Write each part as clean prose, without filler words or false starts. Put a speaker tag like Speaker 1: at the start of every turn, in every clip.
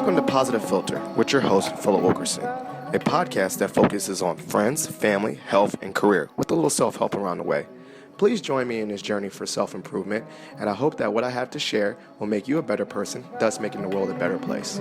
Speaker 1: Welcome to Positive Filter with your host, Philip Wilkerson, a podcast that focuses on friends, family, health, and career with a little self-help around the way. Please join me in this journey for self-improvement, and I hope that what I have to share will make you a better person, thus making the world a better place.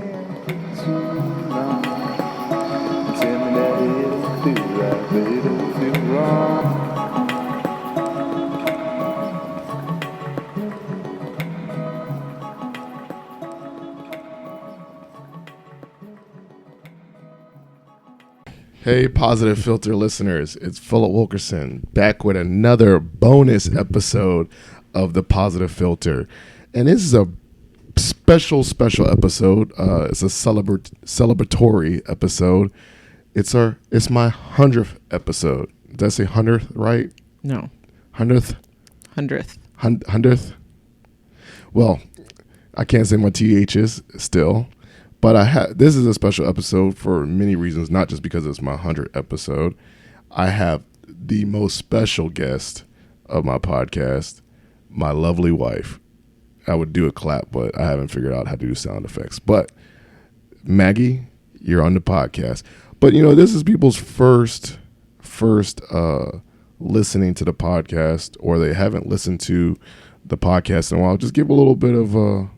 Speaker 1: Hey, Positive Filter listeners, it's Philip Wilkerson back with another bonus episode of the Positive Filter. And this is a special episode. It's a celebratory episode. It's my 100th episode. Did I say 100th right?
Speaker 2: No.
Speaker 1: 100th?
Speaker 2: 100th.
Speaker 1: 100th? Well, I can't say my THs still. But this is a special episode for many reasons, not just because it's my 100th episode. I have the most special guest of my podcast, my lovely wife. I would do a clap, but I haven't figured out how to do sound effects. But Maggie, you're on the podcast. But, this is people's first listening to the podcast, or they haven't listened to the podcast in a while. Just give a little bit of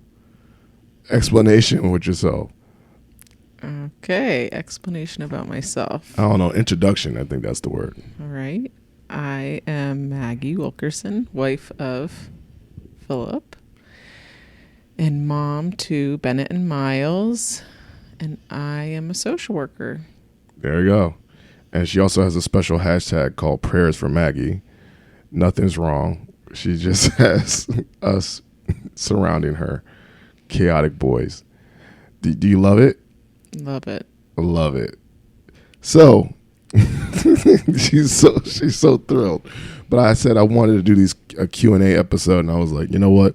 Speaker 1: explanation with yourself.
Speaker 2: Okay, explanation about myself.
Speaker 1: I don't know, introduction, I think that's the word.
Speaker 2: All right. I am Maggie Wilkerson, wife of Philip, and mom to Bennett and Miles, and I am a social worker.
Speaker 1: There you go. And she also has a special hashtag called Prayers for Maggie. Nothing's wrong. She just has us surrounding her. Chaotic boys. Do you love it?
Speaker 2: Love it.
Speaker 1: Love it. So she's so thrilled. But I said I wanted to do a Q&A episode, and I was like, you know what,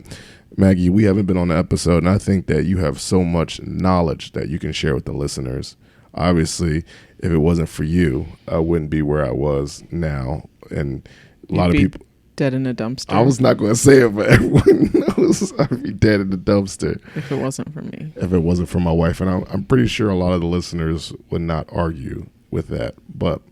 Speaker 1: Maggie, we haven't been on the episode, and I think that you have so much knowledge that you can share with the listeners. Obviously, if it wasn't for you, I wouldn't be where I was now. And a lot of people
Speaker 2: dead in a dumpster.
Speaker 1: I was not going to say it, but everyone knows I'd be dead in the dumpster
Speaker 2: if it wasn't for me.
Speaker 1: If it wasn't for my wife. And I'm pretty sure a lot of the listeners would not argue with that. But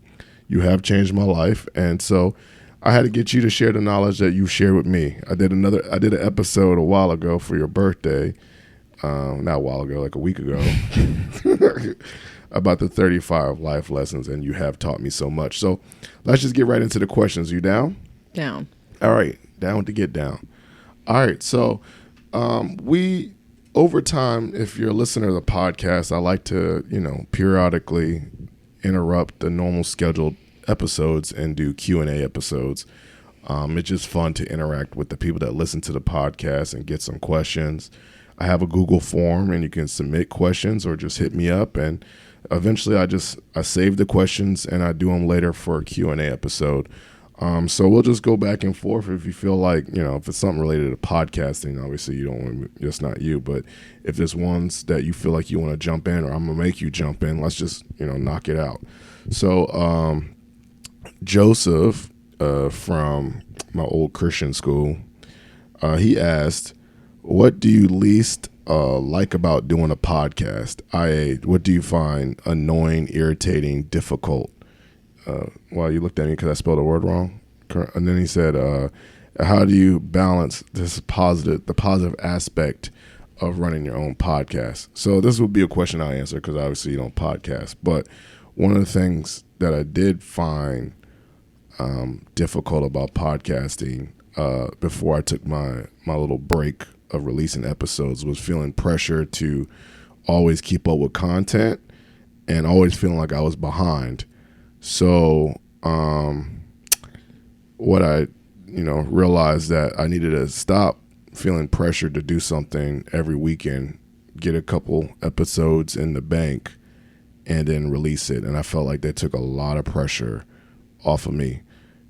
Speaker 1: you have changed my life, and so I had to get you to share the knowledge that you shared with me. I did an episode a while ago for your birthday, not a while ago, like a week ago, about the 35 life lessons, and you have taught me so much. So let's just get right into the questions. You down?
Speaker 2: Down.
Speaker 1: All right, down to get down. All right, so we, over time, if you're a listener to the podcast, I like to, periodically interrupt the normal scheduled episodes and do Q&A episodes. It's just fun to interact with the people that listen to the podcast and get some questions. I have a Google form, and you can submit questions or just hit me up, and eventually I save the questions and I do them later for a Q&A episode. So we'll just go back and forth if you feel like, if it's something related to podcasting, obviously you don't want to, just not you, but if there's ones that you feel like you want to jump in, or I'm going to make you jump in, let's just, knock it out. So, Joseph, from my old Christian school, he asked, what do you least, like about doing a podcast? What do you find annoying, irritating, difficult? Well, you looked at me because I spelled a word wrong. And then he said, how do you balance the positive aspect of running your own podcast? So this would be a question I answer because obviously you don't podcast. But one of the things that I did find difficult about podcasting before I took my little break of releasing episodes was feeling pressure to always keep up with content and always feeling like I was behind. So, what I, realized that I needed to stop feeling pressured to do something every weekend, get a couple episodes in the bank, and then release it. And I felt like that took a lot of pressure off of me.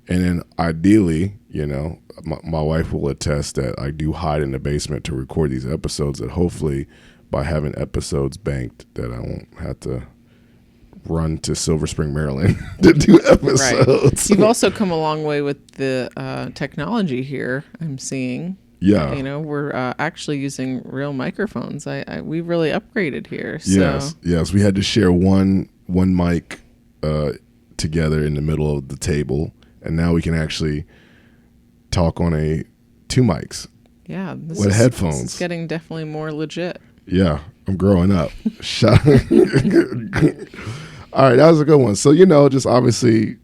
Speaker 1: And then ideally, my wife will attest that I do hide in the basement to record these episodes, that hopefully by having episodes banked that I won't have to run to Silver Spring, Maryland to do episodes.
Speaker 2: Right. You've also come a long way with the technology here, I'm seeing.
Speaker 1: Yeah.
Speaker 2: We're actually using real microphones. We really upgraded here. So.
Speaker 1: Yes. We had to share one mic together in the middle of the table, and now we can actually talk on two mics.
Speaker 2: Yeah.
Speaker 1: With headphones.
Speaker 2: This is getting definitely more legit.
Speaker 1: Yeah, I'm growing up. All right, that was a good one. So, just obviously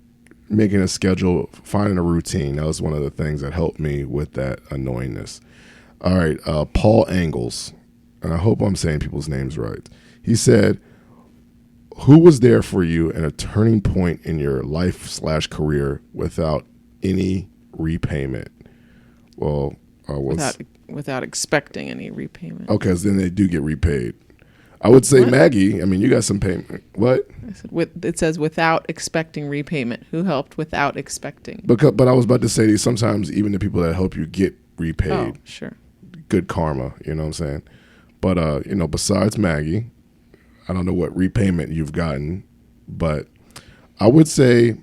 Speaker 1: making a schedule, finding a routine. That was one of the things that helped me with that annoyingness. All right, Paul Angles, and I hope I'm saying people's names right. He said, who was there for you in a turning point in your life/career without any repayment? Well,
Speaker 2: without expecting any repayment.
Speaker 1: Okay, so then they do get repaid. I would say what? Maggie, I mean, you got some payment. What?
Speaker 2: I said, it says without expecting repayment. Who helped without expecting?
Speaker 1: But I was about to say sometimes even the people that help you get repaid.
Speaker 2: Oh, sure.
Speaker 1: Good karma, you know what I'm saying? But, besides Maggie, I don't know what repayment you've gotten, but I would say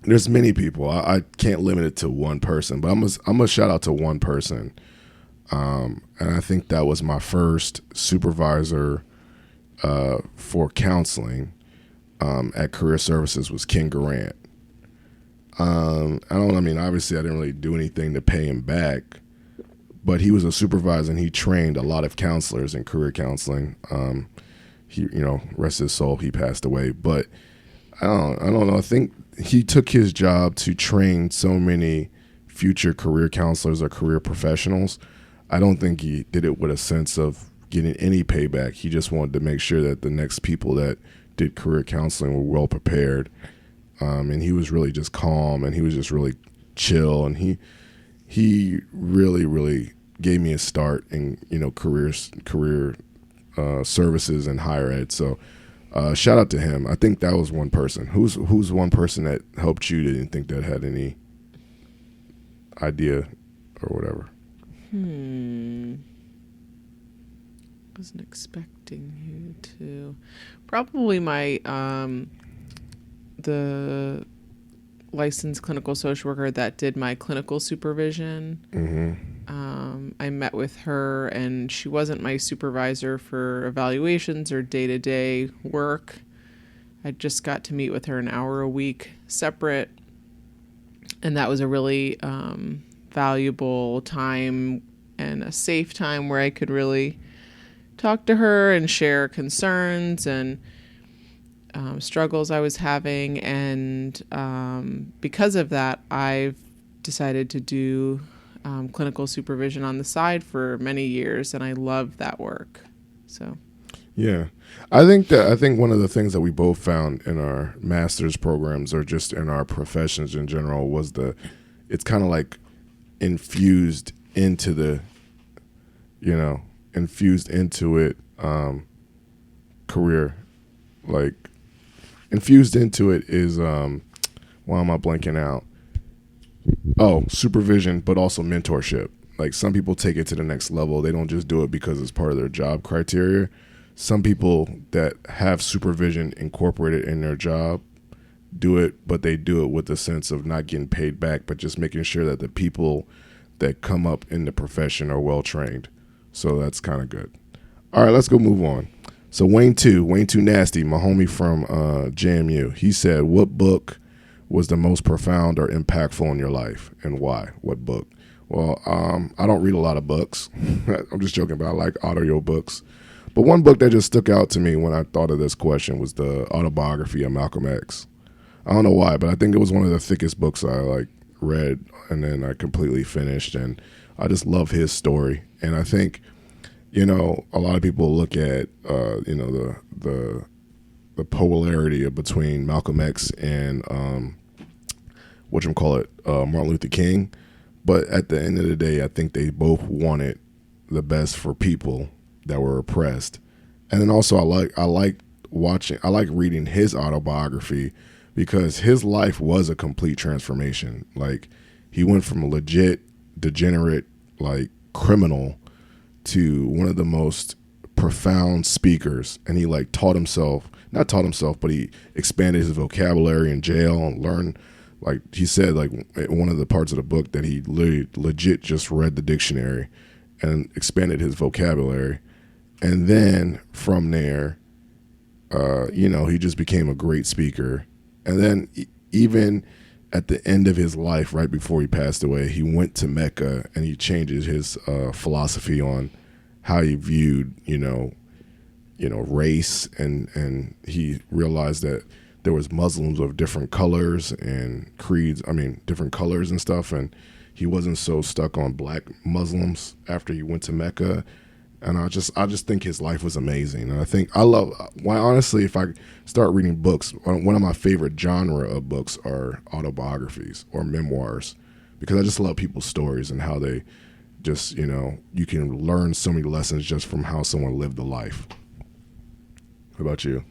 Speaker 1: there's many people. I can't limit it to one person, but I'm gonna shout out to one person. And I think that was my first supervisor for counseling at Career Services was Ken Garant. Obviously I didn't really do anything to pay him back, but he was a supervisor and he trained a lot of counselors in career counseling. He, rest his soul, he passed away, but I don't know. I think he took his job to train so many future career counselors or career professionals. I don't think he did it with a sense of getting any payback. He just wanted to make sure that the next people that did career counseling were well prepared. And he was really just calm, and he was just really chill, and he really, really gave me a start in career services and higher ed. So shout out to him. I think that was one person. Who's one person that helped you that didn't think that had any idea or whatever?
Speaker 2: Wasn't expecting you to. Probably my the licensed clinical social worker that did my clinical supervision.
Speaker 1: Mm-hmm.
Speaker 2: I met with her, and she wasn't my supervisor for evaluations or day-to-day work. I just got to meet with her an hour a week separate, and that was a really valuable time and a safe time where I could really talk to her and share concerns and struggles I was having. And because of that, I've decided to do clinical supervision on the side for many years, and I love that work. So
Speaker 1: yeah, I think one of the things that we both found in our master's programs or just in our professions in general was it's kind of like infused into it career, like infused into it is why am I blanking out? Oh, supervision, but also mentorship. Like some people take it to the next level. They don't just do it because it's part of their job criteria. Some people that have supervision incorporated in their job do it, but they do it with the sense of not getting paid back, but just making sure that the people that come up in the profession are well trained. So that's kind of good. All right, let's go move on. So Wayne 2 Nasty, my homie from JMU, he said, what book was the most profound or impactful in your life and why? What book? Well, I don't read a lot of books. I'm just joking, but I like audio books. But one book that just stuck out to me when I thought of this question was the autobiography of Malcolm X. I don't know why, but I think it was one of the thickest books I read, and then I completely finished, and I just love his story. And I think, a lot of people look at, the polarity between Malcolm X and Martin Luther King. But at the end of the day, I think they both wanted the best for people that were oppressed. And then also I like reading his autobiography because his life was a complete transformation. Like he went from a legit degenerate, criminal to one of the most profound speakers. And he not taught himself, but he expanded his vocabulary in jail and learned Like he said, like one of the parts of the book that he legit just read the dictionary and expanded his vocabulary, and then from there, he just became a great speaker. And then even at the end of his life, right before he passed away, he went to Mecca and he changed his philosophy on how he viewed, race, and he realized that there was Muslims of different colors and creeds. I mean, different colors and stuff. And he wasn't so stuck on black Muslims after he went to Mecca. And I just think his life was amazing. And I think honestly, if I start reading books, one of my favorite genre of books are autobiographies or memoirs, because I just love people's stories and how they just, you can learn so many lessons just from how someone lived a life. What about you?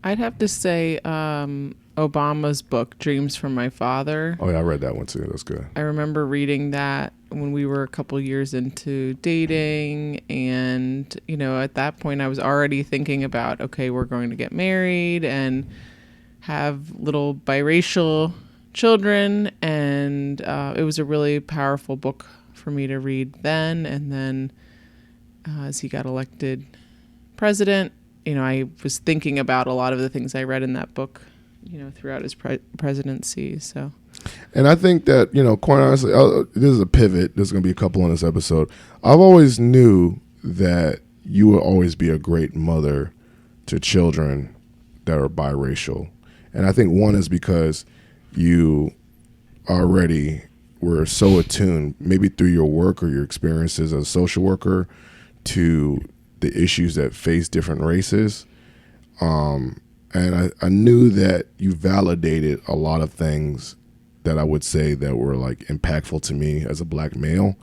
Speaker 2: I'd have to say Obama's book, Dreams from My Father.
Speaker 1: Oh, yeah, I read that one too. That's good.
Speaker 2: I remember reading that when we were a couple years into dating. And, at that point I was already thinking about, okay, we're going to get married and have little biracial children. And it was a really powerful book for me to read then. And then as he got elected president, I was thinking about a lot of the things I read in that book, throughout his presidency. So,
Speaker 1: and I think that, quite honestly, this is a pivot. There's going to be a couple on this episode. I've always knew that you will always be a great mother to children that are biracial. And I think one is because you already were so attuned, maybe through your work or your experiences as a social worker, to the issues that face different races. And I knew that you validated a lot of things that I would say that were like impactful to me as a black male,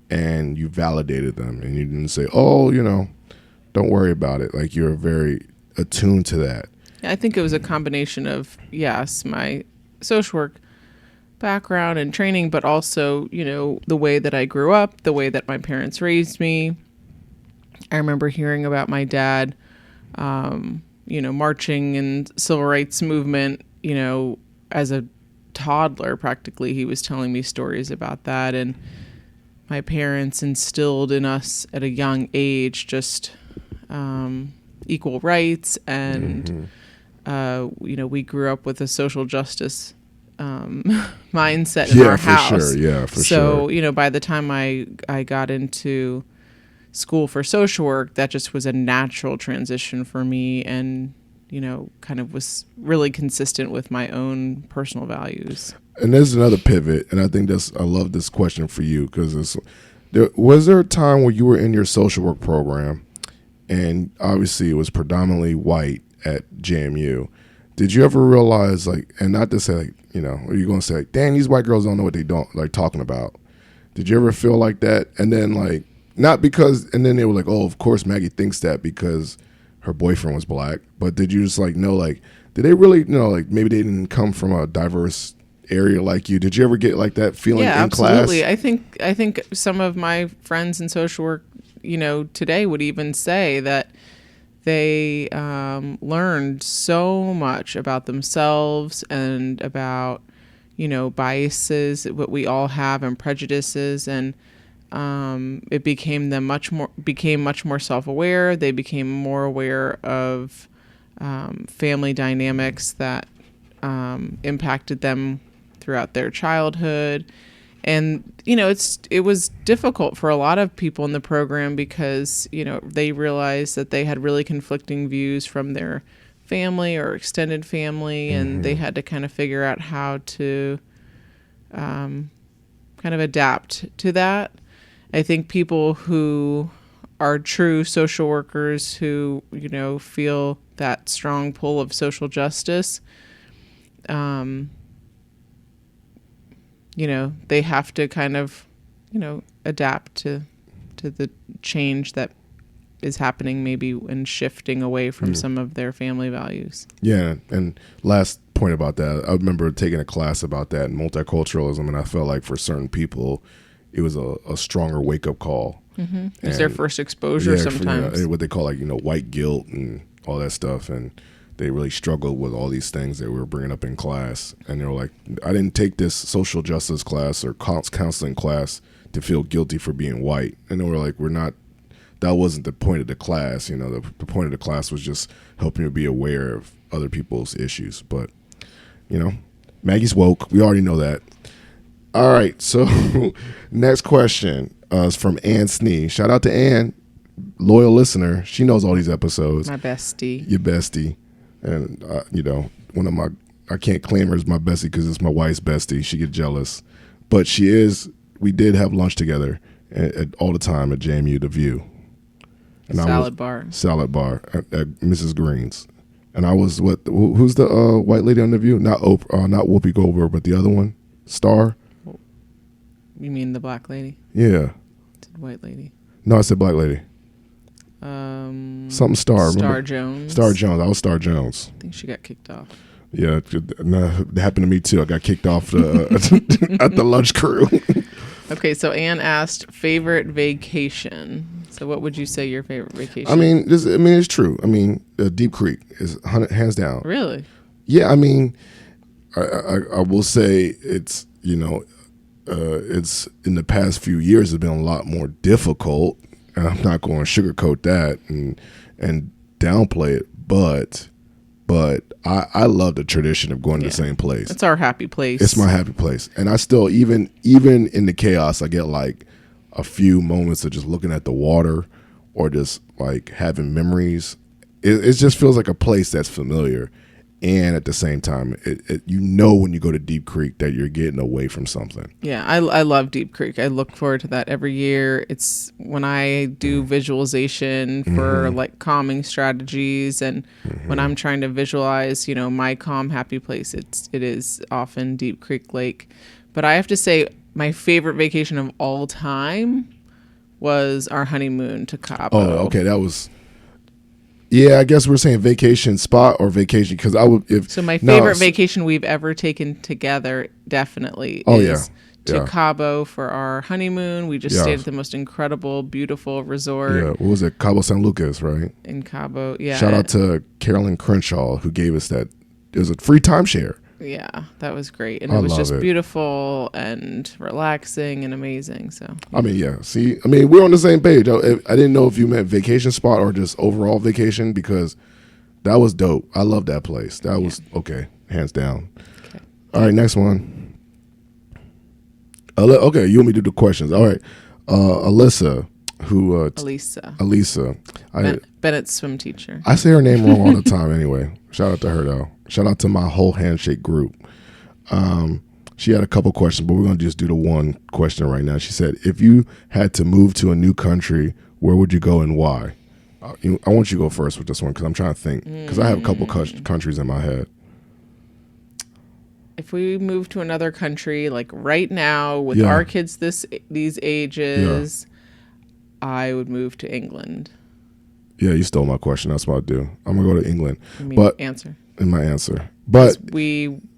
Speaker 1: and you validated them, and you didn't say, oh, don't worry about it. Like, you're very attuned to that.
Speaker 2: I think it was a combination of, yes, my social work background and training, but also, the way that I grew up, the way that my parents raised me. I remember hearing about my dad, marching in civil rights movement, as a toddler, practically. He was telling me stories about that. And my parents instilled in us at a young age just equal rights. And, we grew up with a social justice mindset in our house.
Speaker 1: For sure. Yeah, for sure.
Speaker 2: So, by the time I got into school for social work, that just was a natural transition for me, and kind of was really consistent with my own personal values.
Speaker 1: And there's another pivot, and I think I love this question for you, because was there a time where you were in your social work program, and obviously it was predominantly white at JMU? Did you ever realize, and not to say, are you going to say, dang, these white girls don't know what they don't like talking about? Did you ever feel like that? And then not because, and then they were like, oh, of course Maggie thinks that because her boyfriend was black. But did you just know, did they really, maybe they didn't come from a diverse area like you? Did you ever get that feeling in class?
Speaker 2: Yeah, absolutely. I think some of my friends in social work, today would even say that they learned so much about themselves and about, biases, what we all have, and prejudices, and it became much more self-aware. They became more aware of family dynamics that impacted them throughout their childhood. And, it was difficult for a lot of people in the program because, they realized that they had really conflicting views from their family or extended family, and they had to kind of figure out how to kind of adapt to that. I think people who are true social workers who, feel that strong pull of social justice, they have to kind of, adapt to the change that is happening, maybe, and shifting away from some of their family values. Yeah.
Speaker 1: And last point about that, I remember taking a class about that in multiculturalism, and I felt like for certain people, it was a stronger wake-up call.
Speaker 2: Mm-hmm. It was their first exposure sometimes.
Speaker 1: What they call white guilt and all that stuff. And they really struggled with all these things that we were bringing up in class. And they were like, I didn't take this social justice class or counseling class to feel guilty for being white. And they were like, that wasn't the point of the class. You know, the point of the class was just helping you be aware of other people's issues. But, you know, Maggie's woke. We already know that. All right. So next question is from Ann Snee. Shout out to Ann, loyal listener. She knows all these episodes.
Speaker 2: My bestie.
Speaker 1: Your bestie. And, you know, I can't claim her as my bestie because it's my wife's bestie. She get jealous. But we did have lunch together all the time at JMU, The View. And
Speaker 2: Salad bar
Speaker 1: at Mrs. Green's. And I was who's the white lady on The View? Not Whoopi Goldberg, but the other one, Star.
Speaker 2: You mean the black lady?
Speaker 1: Yeah.
Speaker 2: Said white lady.
Speaker 1: No, I said black lady. Something Star.
Speaker 2: Star Jones.
Speaker 1: Star Jones. I was Star Jones.
Speaker 2: I think she got kicked off.
Speaker 1: Yeah, that happened to me too. I got kicked off at the lunch crew. Okay,
Speaker 2: so Ann asked favorite vacation. So what would you say your favorite vacation?
Speaker 1: I mean, it's true. I mean, Deep Creek is hands down.
Speaker 2: Really?
Speaker 1: Yeah, I mean, I will say it's, you know, it's in the past few years has been a lot more difficult, and I'm not going to sugarcoat that and downplay it, but I love the tradition of going to the same place.
Speaker 2: It's our happy place.
Speaker 1: It's my happy place, and I still even in the chaos, I get like a few moments of just looking at the water or just like having memories. It just feels like a place that's familiar. And at the same time, you know when you go to Deep Creek that you're getting away from something. Yeah,
Speaker 2: I love Deep Creek. I look forward to that every year. It's when I do visualization for like calming strategies, and when I'm trying to visualize, you know, my calm, happy place, it is often Deep Creek Lake. But I have to say, my favorite vacation of all time was our honeymoon to Cabo.
Speaker 1: Oh, okay, that was. Yeah, I guess we're saying vacation spot or vacation because I would.
Speaker 2: So my favorite vacation we've ever taken together definitely is to Cabo for our honeymoon. We just stayed at the most incredible, beautiful resort.
Speaker 1: Yeah, what was it? Cabo San Lucas, right?
Speaker 2: In Cabo, yeah.
Speaker 1: Shout out to Carolyn Crenshaw who gave us that. It was a free timeshare.
Speaker 2: Yeah, that was great. And it was just beautiful and relaxing and amazing. So
Speaker 1: I mean, yeah. See, I mean, we're on the same page. I didn't know if you meant vacation spot or just overall vacation because that was dope. I love that place. That was okay, hands down. Okay. All right, next one. Okay, you want me to do the questions. All right. Alyssa, who Elisa.
Speaker 2: Bennett's swim teacher.
Speaker 1: I say her name wrong all the time anyway. Shout out to her though. Shout out to my whole handshake group. She had a couple questions, but we're going to just do the one question right now. She said, if you had to move to a new country, where would you go and why? I want you to go first with this one because I'm trying to think. Because I have a couple countries in my head.
Speaker 2: If we move to another country, like right now with our kids these ages, I would move to England.
Speaker 1: Yeah, you stole my question. That's what I'd do. I'm going to go to England.
Speaker 2: Answer.
Speaker 1: In my answer. But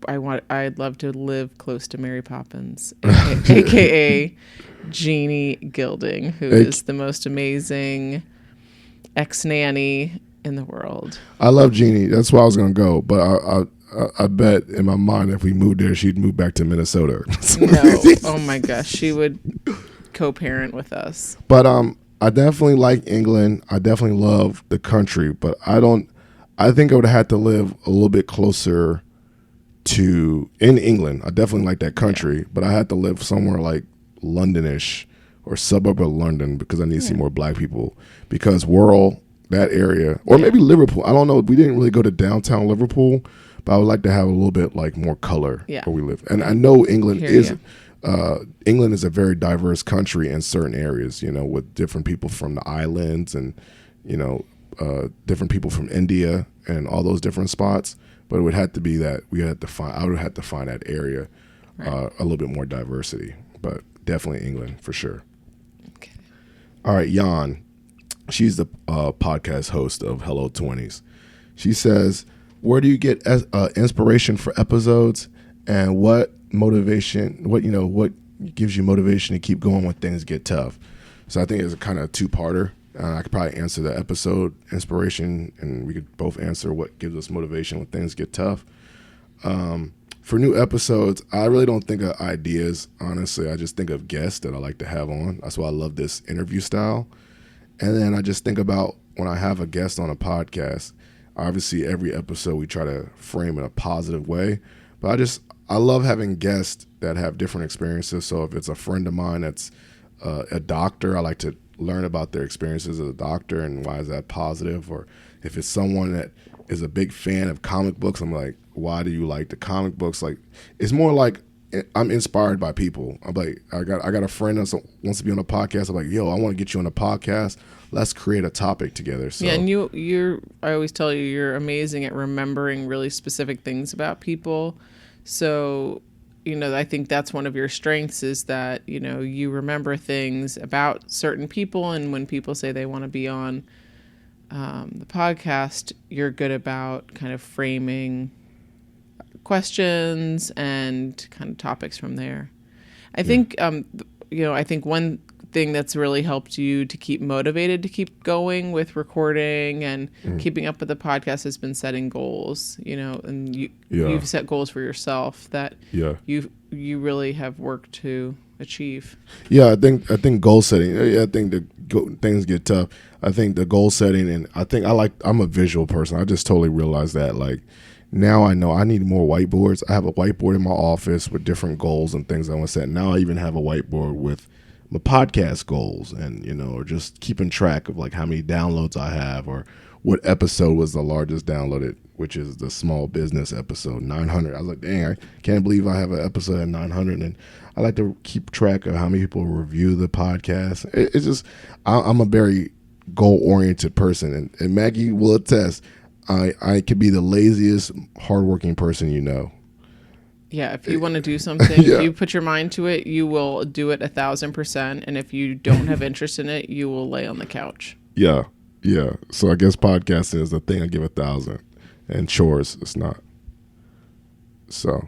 Speaker 2: I'd love to live close to Mary Poppins, aka Jeannie Gilding, who is the most amazing ex-nanny in the world.
Speaker 1: I love Jeannie. That's where I was gonna go. But I bet in my mind if we moved there, she'd move back to Minnesota.
Speaker 2: No, oh my gosh, she would co-parent with us.
Speaker 1: But I definitely like England. I definitely love the country, but I think I would have had to live a little bit closer in England. I definitely like that country, but I had to live somewhere like Londonish or suburb of London because I need to see more black people. Because Wirral, that area, or maybe Liverpool. I don't know. We didn't really go to downtown Liverpool, but I would like to have a little bit like more color where we live. And I know England is a very diverse country in certain areas, you know, with different people from the islands and, you know, different people from India and all those different spots. But it would have to be that I would have to find that area a little bit more diversity. But definitely England for sure. Okay. All right, Jan. She's the podcast host of Hello 20s. She says, where do you get inspiration for episodes, and what gives you motivation to keep going when things get tough? So I think it's a kind of two-parter. I could probably answer the episode inspiration, and we could both answer what gives us motivation when things get tough. For new episodes, I really don't think of ideas, honestly. I just think of guests that I like to have on. That's why I love this interview style. And then I just think about when I have a guest on a podcast, obviously every episode we try to frame in a positive way. But I love having guests that have different experiences. So if it's a friend of mine that's a doctor, I like to learn about their experiences as a doctor and why is that positive. Or if it's someone that is a big fan of comic books, I'm like, why do you like the comic books? Like, it's more like I'm inspired by people. I'm like, I got a friend that wants to be on a podcast. I'm like, yo, I want to get you on a podcast. Let's create a topic together. So
Speaker 2: yeah, and you're I always tell you you're amazing at remembering really specific things about people. So, I think that's one of your strengths is that, you remember things about certain people, and when people say they want to be on the podcast, you're good about kind of framing questions and kind of topics from there. I think, I think one thing that's really helped you to keep motivated to keep going with recording and keeping up with the podcast has been setting goals, and you've set goals for yourself that you really have worked to achieve.
Speaker 1: Yeah, I think goal setting. I think things get tough. I think the goal setting, and I'm a visual person. I just totally realized that. Like, now I know I need more whiteboards. I have a whiteboard in my office with different goals and things I want to set. Now I even have a whiteboard with my podcast goals and, or just keeping track of like how many downloads I have or what episode was the largest downloaded, which is the small business episode, 900. I was like, dang, I can't believe I have an episode at 900. And I like to keep track of how many people review the podcast. It's just, I'm a very goal-oriented person. And Maggie will attest, I could be the laziest, hardworking person you know.
Speaker 2: Yeah, if you want to do something, if you put your mind to it, you will do it 1,000%. And if you don't have interest in it, you will lay on the couch.
Speaker 1: Yeah. So I guess podcasting is the thing I give 1,000, and chores it's not. So,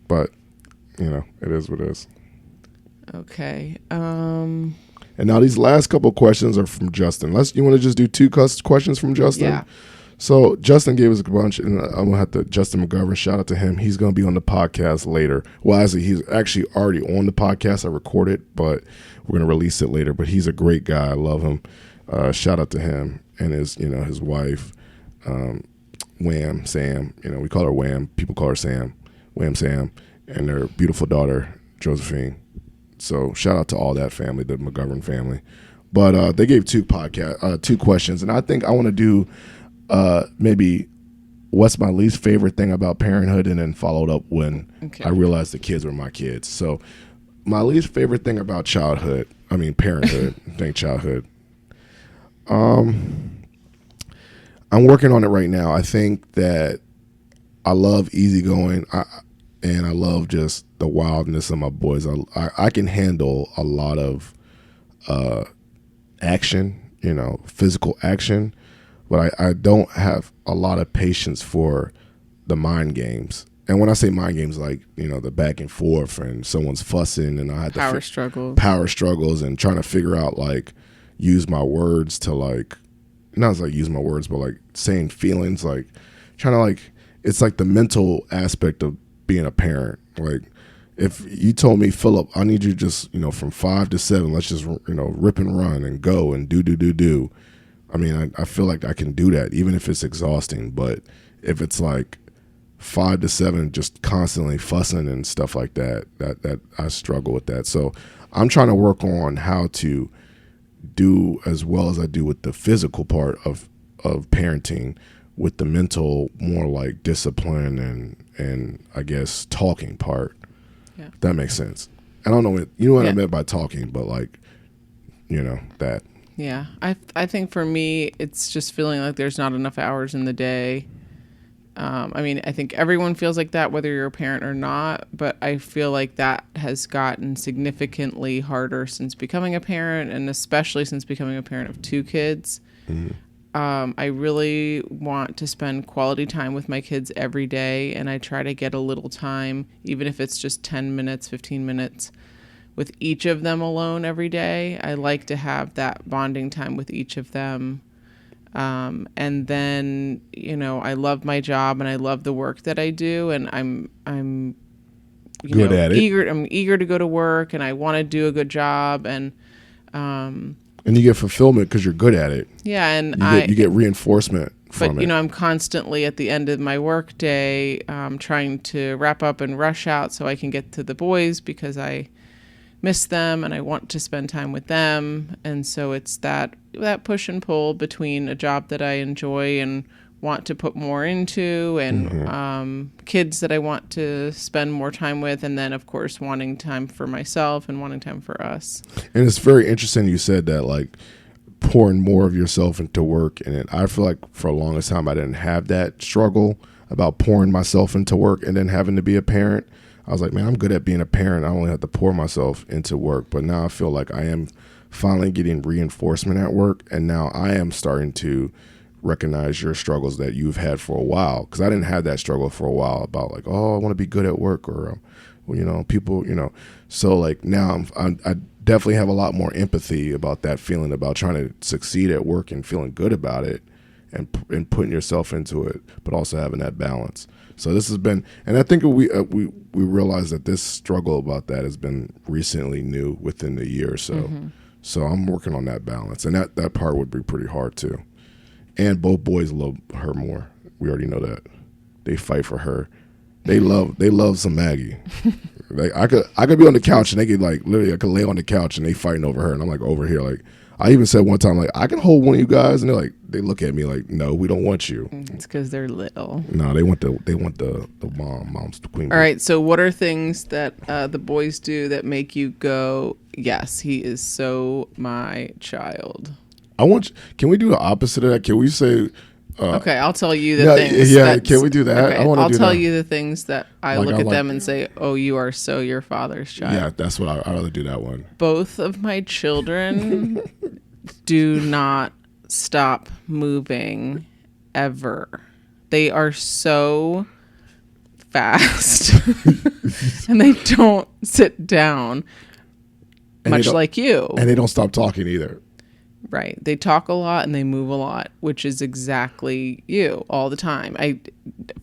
Speaker 1: but it is what it is.
Speaker 2: Okay.
Speaker 1: And now these last couple questions are from Justin. You want to just do 2 questions from Justin?
Speaker 2: Yeah.
Speaker 1: So Justin gave us a bunch, and I'm going to have to, Justin McGovern, shout out to him. He's going to be on the podcast later. Well, he's actually already on the podcast. I recorded, but we're going to release it later. But he's a great guy. I love him. Shout out to him and his wife, Wham, Sam. We call her Wham. People call her Sam. Wham, Sam. And their beautiful daughter, Josephine. So shout out to all that family, the McGovern family. But they gave 2 questions, and I think I want to do maybe what's my least favorite thing about parenthood, and then followed up when I realized the kids were my kids. So my least favorite thing about parenthood, think childhood. I'm working on it right now. I think that I love easygoing, and I love just the wildness of my boys. I can handle a lot of action, physical action, but I don't have a lot of patience for the mind games. And when I say mind games, like, the back and forth and someone's fussing and I had to power struggles and trying to figure out, like, use my words to, like, not like use my words, but like saying feelings, like trying to, like, it's like the mental aspect of being a parent. Like, if you told me, Philip, I need you just, from 5 to 7, let's just, rip and run and go and do. I mean, I feel like I can do that, even if it's exhausting. But if it's like 5 to 7, just constantly fussing and stuff like that I struggle with that. So I'm trying to work on how to do as well as I do with the physical part of parenting, with the mental, more like discipline and I guess talking part. Yeah. If that makes sense. I don't know what I meant by talking, but like, that.
Speaker 2: Yeah. I think for me, it's just feeling like there's not enough hours in the day. I think everyone feels like that, whether you're a parent or not, but I feel like that has gotten significantly harder since becoming a parent, and especially since becoming a parent of 2 kids. Mm-hmm. I really want to spend quality time with my kids every day, and I try to get a little time, even if it's just 10 minutes, 15 minutes, with each of them alone every day. I like to have that bonding time with each of them. And then, I love my job and I love the work that I do, and I'm
Speaker 1: good at it.
Speaker 2: I'm eager to go to work, and I want to do a good job, and
Speaker 1: you get fulfillment because you're good at it.
Speaker 2: Yeah, and
Speaker 1: you get reinforcement from it.
Speaker 2: I'm constantly at the end of my work day trying to wrap up and rush out so I can get to the boys because I miss them and I want to spend time with them. And so it's that push and pull between a job that I enjoy and want to put more into, and kids that I want to spend more time with, and then of course wanting time for myself and wanting time for us.
Speaker 1: And it's very interesting you said that, like pouring more of yourself into work. And I feel like for the longest time I didn't have that struggle about pouring myself into work and then having to be a parent. I was like, man, I'm good at being a parent. I only have to pour myself into work. But now I feel like I am finally getting reinforcement at work, and now I am starting to recognize your struggles that you've had for a while, because I didn't have that struggle for a while about like, oh, I want to be good at work, or people, so like now I definitely have a lot more empathy about that feeling about trying to succeed at work and feeling good about it and putting yourself into it, but also having that balance. So this has been, and I think we realize that this struggle about that has been recently new within the year or so. So I'm working on that balance, and that part would be pretty hard too. And both boys love her more. We already know that. They fight for her. They love some Maggie. Like I could be on the couch and they could like literally I could lay on the couch and they fighting over her, and I'm like over here like I even said one time like I can hold one of you guys, and they look at me like, no, we don't want you.
Speaker 2: It's because they're little.
Speaker 1: No, they want the mom's the queen.
Speaker 2: All right. So what are things that the boys do that make you go, yes, he is so my child?
Speaker 1: Can we do the opposite of that? Can we say?
Speaker 2: Okay, I'll tell you the things.
Speaker 1: Yeah, can we do that?
Speaker 2: Okay, I'll tell you the things that I look at them and say, oh, you are so your father's child.
Speaker 1: Yeah, that's what I'd rather do that one.
Speaker 2: Both of my children do not stop moving ever. They are so fast and they don't sit down, much like you.
Speaker 1: And they don't stop talking either.
Speaker 2: Right. They talk a lot and they move a lot, which is exactly you all the time.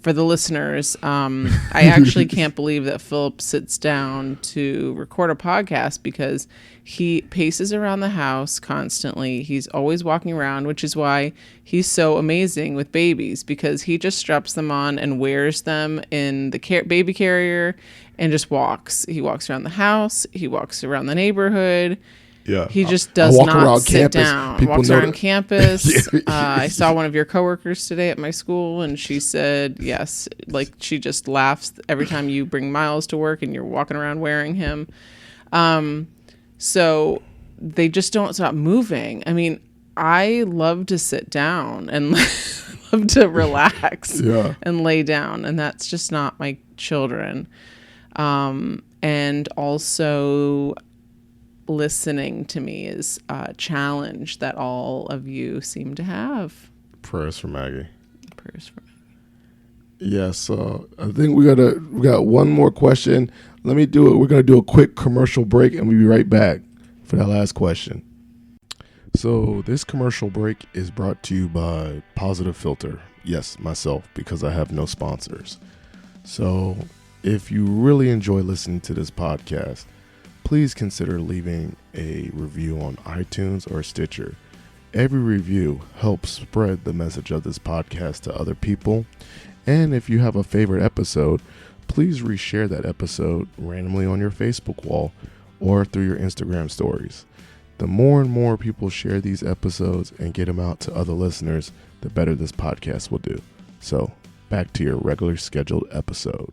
Speaker 2: For the listeners, I actually can't believe that Philip sits down to record a podcast because he paces around the house constantly. He's always walking around, which is why he's so amazing with babies, because he just straps them on and wears them in the baby carrier and just walks. He walks around the house. He walks around the neighborhood.
Speaker 1: Yeah,
Speaker 2: he just does not sit down. Walks around campus. I saw one of your coworkers today at my school, and she said, yes, like she just laughs every time you bring Miles to work and you're walking around wearing him. So they just don't stop moving. I mean, I love to sit down and love to relax and lay down, and that's just not my children. And also, listening to me is a challenge that all of you seem to have.
Speaker 1: Prayers for Maggie. Yeah, so I think we got one more question. Let me do it. We're gonna do a quick commercial break and we'll be right back for that last question. So this commercial break is brought to you by Positive Filter. Yes, myself, because I have no sponsors. So if you really enjoy listening to this podcast, please consider leaving a review on iTunes or Stitcher. Every review helps spread the message of this podcast to other people. And if you have a favorite episode, please reshare that episode randomly on your Facebook wall or through your Instagram stories. The more and more people share these episodes and get them out to other listeners, the better this podcast will do. So, back to your regular scheduled episode.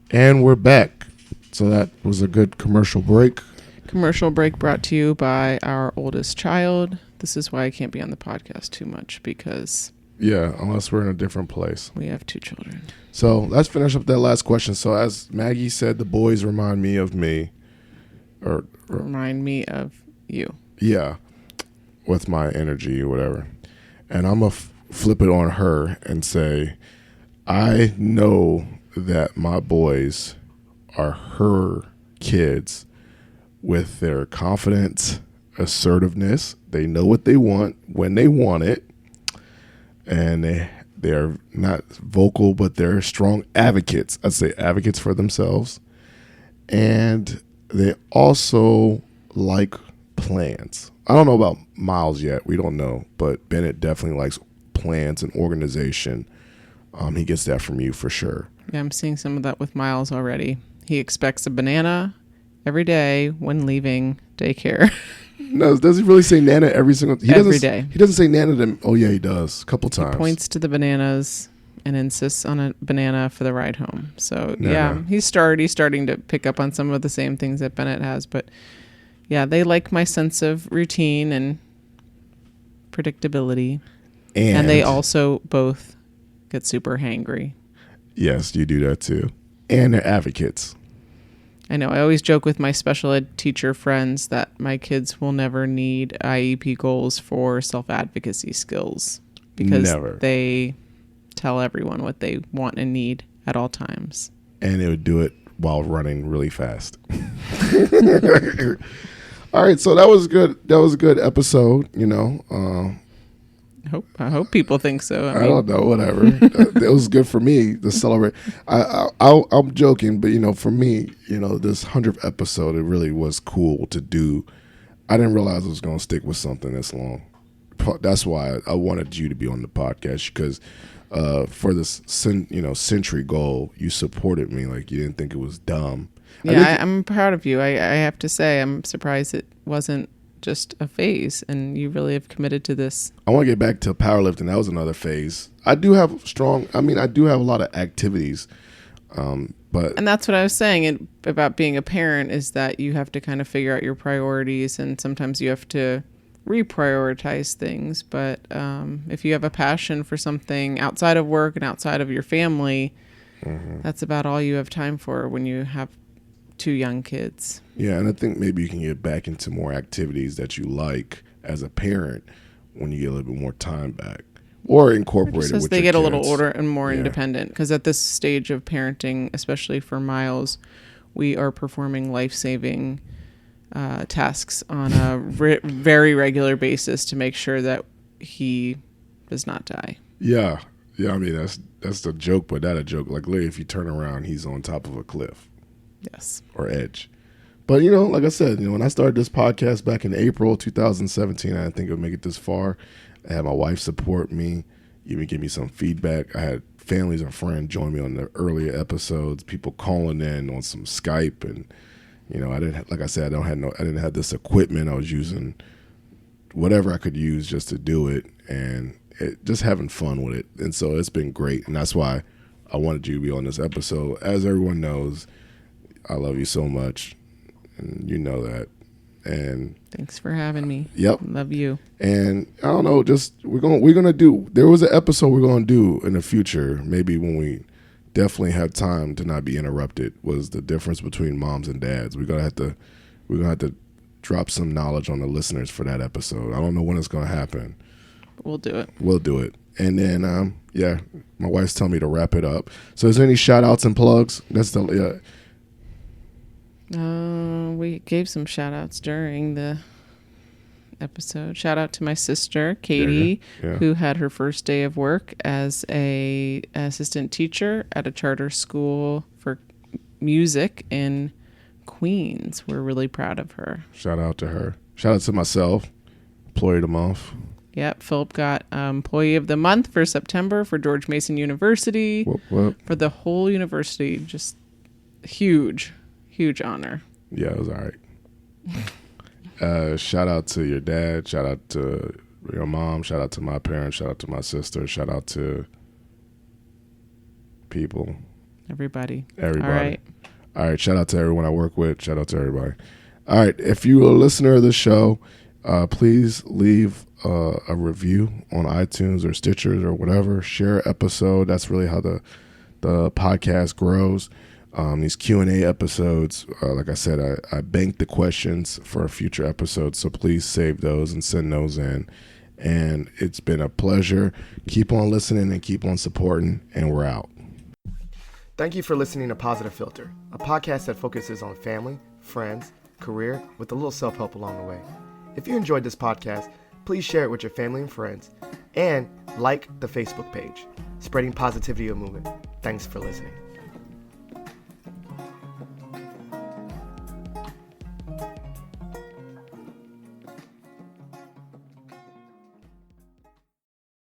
Speaker 1: And we're back. So that was a good commercial break.
Speaker 2: Commercial break brought to you by our oldest child. This is why I can't be on the podcast too much, because...
Speaker 1: yeah, unless we're in a different place.
Speaker 2: We have 2 children.
Speaker 1: So let's finish up that last question. So as Maggie said, the boys remind me of me. Or
Speaker 2: remind me of you.
Speaker 1: Yeah, with my energy or whatever. And I'm going to flip it on her and say, I know that my boys are her kids with their confidence, assertiveness. They know what they want when they want it, and they're not vocal, but they're strong advocates. I'd say advocates for themselves, and they also like plans. I don't know about Miles yet. We don't know, but Bennett definitely likes plans and organization. He gets that from you for sure.
Speaker 2: Yeah, I'm seeing some of that with Miles already. He expects a banana every day when leaving daycare.
Speaker 1: No, does he really say Nana every single?
Speaker 2: Every day.
Speaker 1: He doesn't say Nana to. Oh yeah, he does a couple times.
Speaker 2: He points to the bananas and insists on a banana for the ride home. So
Speaker 1: Nana.
Speaker 2: yeah, he's starting to pick up on some of the same things that Bennett has. But yeah, they like my sense of routine and predictability, and they also both get super hangry.
Speaker 1: Yes, you do that too, and they're advocates.
Speaker 2: I know. I always joke with my special ed teacher friends that my kids will never need IEP goals for self-advocacy skills because they tell everyone what they want and need at all times.
Speaker 1: And they would do it while running really fast. All right, so that was good. That was a good episode, you know.
Speaker 2: I hope people think so.
Speaker 1: I don't know, whatever. It was good for me to celebrate. I'm joking, but you know, for me, you know, this 100th episode, it really was cool to do. I didn't realize I was going to stick with something this long. That's why I wanted you to be on the podcast, because for this century goal, you supported me. Like, you didn't think it was dumb.
Speaker 2: Yeah, I'm proud of you. I have to say, I'm surprised it wasn't just a phase, and you really have committed to this.
Speaker 1: I want to get back to powerlifting. That was another phase. I do have a lot of activities, but
Speaker 2: and that's what I was saying about being a parent, is that you have to kind of figure out your priorities, and sometimes you have to reprioritize things. But if you have a passion for something outside of work and outside of your family, that's about all you have time for when you have 2 young kids.
Speaker 1: Yeah, and I think maybe you can get back into more activities that you like as a parent when you get a little bit more time back, or incorporate it with
Speaker 2: they
Speaker 1: your
Speaker 2: get
Speaker 1: kids.
Speaker 2: a little older and more independent. Because at this stage of parenting, especially for Miles, we are performing life-saving tasks on a very regular basis to make sure that he does not die.
Speaker 1: Yeah. I mean, that's the joke, but not a joke. Like, literally, if you turn around, he's on top of a cliff.
Speaker 2: Yes.
Speaker 1: Or edge. But, you know, like I said, you know, when I started this podcast back in April 2017, I didn't think it would make it this far. I had my wife support me, even give me some feedback. I had families and friends join me on the earlier episodes, people calling in on some Skype. And, you know, I didn't have this equipment. I was using whatever I could use just to do it, and just having fun with it. And so it's been great. And that's why I wanted you to be on this episode. As everyone knows, I love you so much, and you know that. And
Speaker 2: thanks for having me.
Speaker 1: Yep,
Speaker 2: love you.
Speaker 1: And I don't know, just we're gonna do. There was an episode we're gonna do in the future, maybe when we definitely have time to not be interrupted. Was the difference between moms and dads? We're gonna have to drop some knowledge on the listeners for that episode. I don't know when it's gonna happen.
Speaker 2: We'll do it.
Speaker 1: We'll do it. And then my wife's telling me to wrap it up. So is there any shout outs and plugs? That's the
Speaker 2: we gave some shout outs during the episode. Shout out to my sister Katie, who had her first day of work as an assistant teacher at a charter school for music in Queens. We're really proud of her.
Speaker 1: Shout out to her. Shout out to myself, employee of the month.
Speaker 2: Yep, Philip got employee of the month for September for George Mason University.
Speaker 1: Whoop.
Speaker 2: For the whole university. Just huge honor.
Speaker 1: Yeah, it was all right. Shout out to your dad. Shout out to your mom. Shout out to my parents. Shout out to my sister. Shout out to people.
Speaker 2: Everybody.
Speaker 1: All right. Shout out to everyone I work with. Shout out to everybody. All right. If you're a listener of the show, please leave a review on iTunes or Stitcher or whatever. Share episode. That's really how the podcast grows. These Q&A episodes, like I said, I banked the questions for a future episode, so please save those and send those in. And it's been a pleasure. Keep on listening and keep on supporting, and we're out.
Speaker 3: Thank you for listening to Positive Filter, a podcast that focuses on family, friends, career, with a little self-help along the way. If you enjoyed this podcast, please share it with your family and friends, and like the Facebook page, Spreading Positivity of Movement. Thanks for listening.